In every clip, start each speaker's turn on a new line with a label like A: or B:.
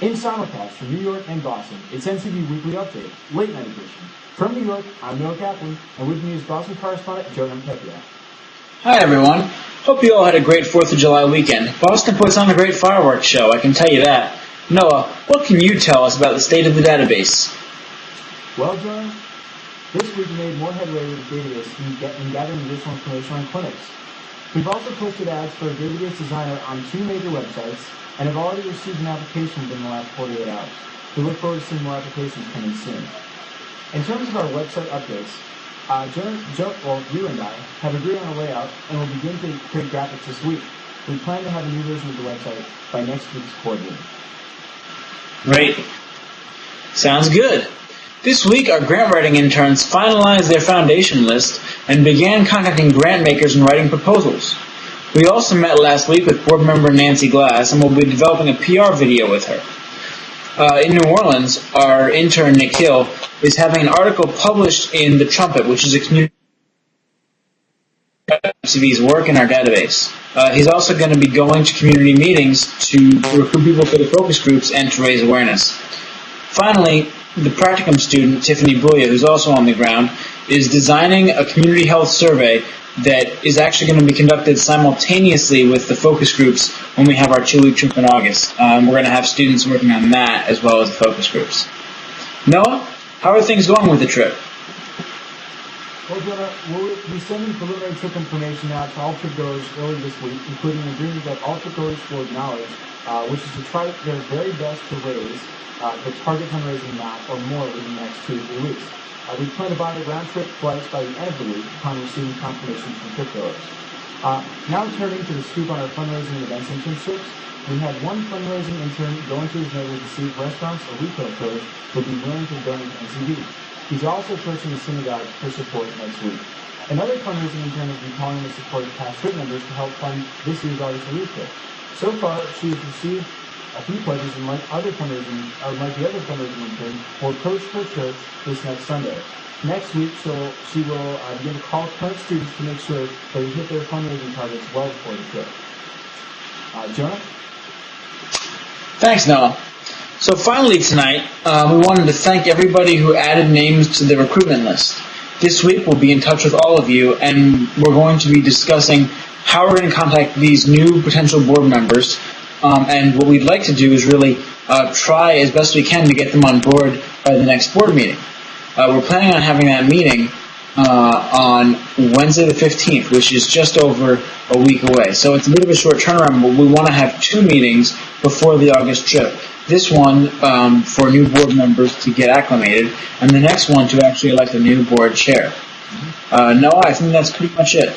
A: In simulcast from New York and Boston, it's NCV Weekly Update, Late Night Edition. From New York, I'm Noah Kaplan, and with me is Boston correspondent Jonah Pepia.
B: Hi everyone. Hope you all had a great 4th of July weekend. Boston puts on a great fireworks show, I can tell you that. Noah, what can you tell us about the state of the database?
A: Well, Jonah, this week we made more headway with the database in gathering additional information on clinics. We've also posted ads for a database designer on 2 major websites and have already received an application within the last 48 hours. We look forward to seeing more applications coming soon. In terms of our website updates, you and I have agreed on a layout and will begin to create graphics this week. We plan to have a new version of the website by next week's board meeting.
B: Great. Sounds good. This week, our grant writing interns finalized their foundation list and began contacting grant makers and writing proposals. We also met last week with board member Nancy Glass and will be developing a PR video with her. In New Orleans, our intern Nick Hill is having an article published in The Trumpet, which is a community NCV's work in our database. He's also going to be going to community meetings to recruit people for the focus groups and to raise awareness. Finally, the practicum student, Tiffany Bouya, who's also on the ground, is designing a community health survey that is actually going to be conducted simultaneously with the focus groups when we have our 2-week trip in August. We're going to have students working on that as well as the focus groups. Noah, how are things going with the trip?
A: Well, Jonah, we'll be sending preliminary trip information out to all trip goers early this week, including an agreement that all trip goers will acknowledge, which is to try their very best to raise the target fundraising amount or more within the next 2 to 3 weeks. We plan to buy round-trip flights by the end of the week upon receiving confirmation from trip goers. Now turning to the scoop on our fundraising and events internships, we had one fundraising intern go into his neighborhood to see if restaurants or retail stores would be willing to donate to NCV. He's also approaching the synagogue for support next week. Another fundraising intern has been calling the support of past trip members to help fund this year's August relief trip. So far, she has received a few pledges, and like the other fundraising intern, will approach her church this next Sunday. Next week, she will begin to call current students to make sure that they hit their fundraising targets well before the trip. Jonah?
B: Thanks, Noah. So finally tonight, we wanted to thank everybody who added names to the recruitment list. This week, we'll be in touch with all of you, and we're going to be discussing how we're going to contact these new potential board members. And what we'd like to do is really try as best we can to get them on board by the next board meeting. We're planning on having that meeting on Wednesday the 15th, which is just over a week away. So it's a bit of a short turnaround, but we want to have 2 meetings before the August trip. This one for new board members to get acclimated, and the next one to actually elect a new board chair. Noah, I think that's pretty much it.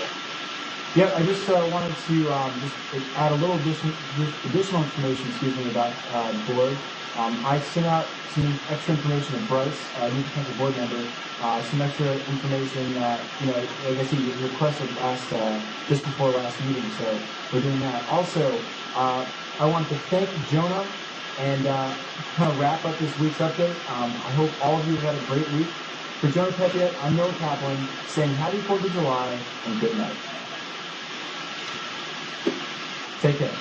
A: Yeah, I just wanted to just add a little additional information, about the board. I sent out some extra information to Bryce, a new potential board member, some extra information, like I said, you requested just before last meeting, so we're doing that. Also, I want to thank Jonah and kind of wrap up this week's update. I hope all of you have had a great week. For Jonah Pepia, I'm Noah Kaplan, saying happy 4th of July and good night. Take care.